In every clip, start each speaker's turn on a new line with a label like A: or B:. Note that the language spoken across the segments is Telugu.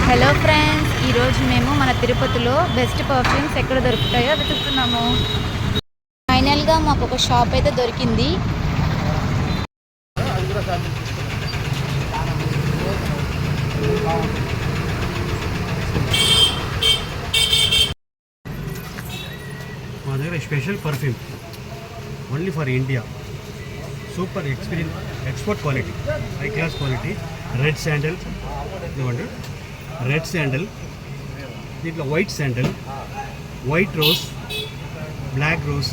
A: హలో ఫ్రెండ్స్, ఈరోజు మేము మన తిరుపతిలో బెస్ట్ పర్ఫ్యూమ్స్ ఎక్కడ దొరుకుతాయో వెతుకుతున్నాము. ఫైనల్గా మాకు ఒక షాప్ అయితే దొరికింది.
B: మా దగ్గర special perfume only for India, super export quality, high class quality. Red sandal, ఇవ్వండి. రెడ్ శాండల్, దీంట్లో white sandal, white rose, black rose,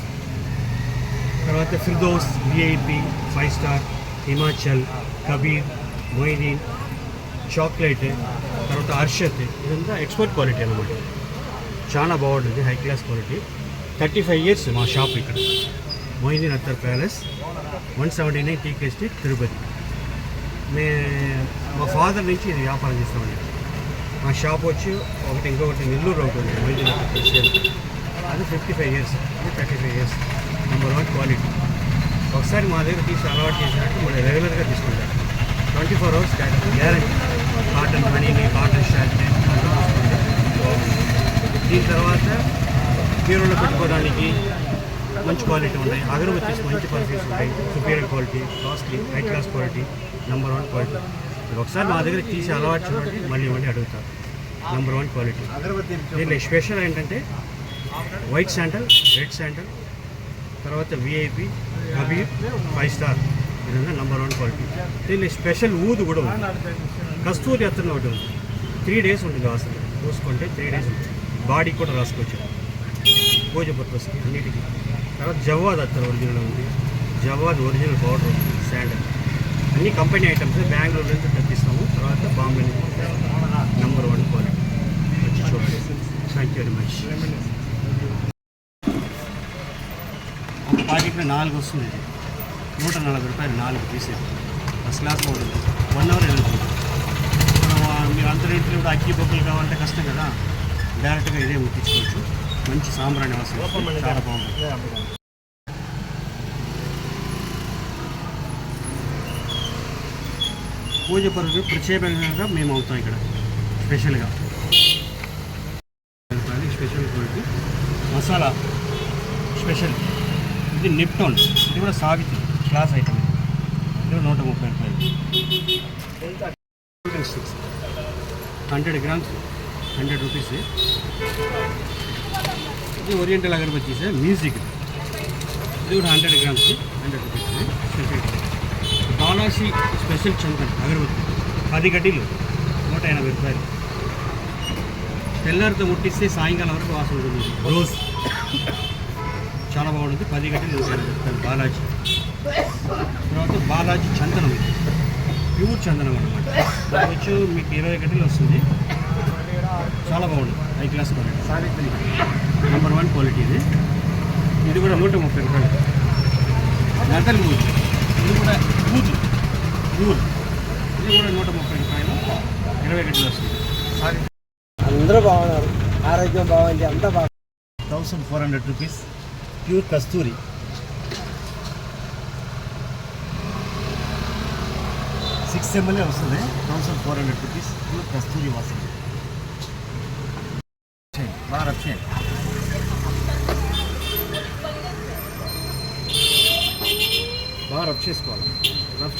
B: తర్వాత Firdous, VIP, 5 star, Himachal, Kabir, Moideen, chocolate, తర్వాత అర్షత్. ఇదంతా ఎక్స్పోర్ట్ క్వాలిటీ అన్నమాట. చాలా బాగుంటుంది, హై క్లాస్ క్వాలిటీ. 35 ఇయర్స్ మా షాప్ ఇక్కడ, Moideen Attar palace, 179 TK street, Tirupati. మా ఫాదర్ నుంచి ఇది వ్యాపారం చేస్తామండి. మా షాప్ వచ్చి ఇంకొకటి నెల్లూరు ఉంటుంది, మొయిదీన్ అత్తర్ సేల్. అది 55 ఇయర్స్, 35 ఇయర్స్. Number 1 quality. ఒకసారి మా దగ్గర తీసి అలవాటు చేసినట్టు మళ్ళీ రెగ్యులర్గా తీసుకుంటారు. 24 అవర్స్ గ్యారెంటీ. కాటన్ మనీని, కాటన్ షర్ట్ దీని తర్వాత బీరులో పెట్టుకోవడానికి మంచి క్వాలిటీ ఉన్నాయి. అగరబత్తీస్ మంచి పర్ఫ్యూమ్స్ ఉంటాయి, superior quality, costly, high class quality, number 1 quality. ఒకసారి మా దగ్గర తీసి అలవాటు చూడండి, మళ్ళీ మళ్ళీ అడుగుతారు. Number 1 quality. దీనిలో స్పెషల్ ఏంటంటే వైట్ శాండల్, రెడ్ శాండల్, తర్వాత విఐపి, కబీర్, 5 స్టార్. ఇదంతా నెంబర్ 1 క్వాలిటీ. దీనిలో స్పెషల్ ఊదు కూడా ఉంది. కస్తూరి అత్తర్ ఒకటి ఉంది. 3 డేస్ ఉంటుంది వాసన. పోసుకుంటే 3 డేస్ ఉంటుంది. బాడీకి కూడా రాసుకోవచ్చు, పూజ పర్పస్కి అన్నిటికీ. తర్వాత జవ్వాద్ అత్తర్ ఒరిజినల్ ఉంది, జవ్వాద్ ఒరిజినల్ పౌడర్ ఉంది, శాండల్. అన్ని కంపెనీ ఐటమ్స్ బెంగళూరు నుంచి తెప్పిస్తాము. తర్వాత బాంబే నుంచి. Number 1 quality. వచ్చి చూడండి. Thank you very much. ఒక ప్యాకెట్లో 4 వస్తుంది. ఇది 140 రూపాయలు 4 pieces. First class powder. 1 hour వెళ్తుంది. మీరు అంత రేట్లు కూడా అక్కి బొక్కలు కావాలంటే కష్టం కదా, డైరెక్ట్గా ఇదే ముట్టించుకోవచ్చు. మంచి సాంబ్రాణి వాసన, చాలా బాగుంటుంది. పూజ పరుగు ప్రత్యేకంగా మేము అవుతాం ఇక్కడ స్పెషల్గా. Special quality masala special. ఇది నిప్టోన్, ఇది కూడా సావిత్రి క్లాస్ ఐటమ్. ఇది 130 రూపాయలు. 100 గ్రామ్స్ 100 రూపీస్. ఇది ఓరియంటల్ అగరబత్తి సార్, మ్యూజిక్. ఇది కూడా 100 గ్రామ్స్ 100 రూపీస్. బాలాజీ స్పెషల్ చందన్ అగరబత్తి 10 గడ్డీలు 180 రూపాయలు. తెల్లారితో ముట్టిస్తే సాయంకాలం వరకు వాసన ఉంటుంది. రోజ్ చాలా బాగుంటుంది. 10 గడ్డీలు 180 రూపాయలు బాలాజీ. తర్వాత బాలాజీ చందనం, ప్యూర్ చందనం అనమాట. దాని వచ్చి మీకు 20 గడ్డీలు వస్తుంది. చాలా బాగుంటుంది, high class quality. Number 1 quality ఇది. ఇది కూడా 130 రూపాయలు. నగల్ మూజ్, ఇది కూడా మూజ్ ప్యూర్. ఇది కూడా 130 రూపాయలు, 20 గంటలు వస్తుంది.
C: అందరూ బాగున్నారు, ఆరోగ్యం బాగుంది, అంతా బాగా.
B: 1400 రూపీస్ ప్యూర్ కస్తూరి. 6 ml వస్తుంది. 1400 రూపీస్ ప్యూర్ కస్తూరి వాసన. బాగా రఫ్ చేయండి, బాగా రఫ్ చేసుకోవాలి. రఫ్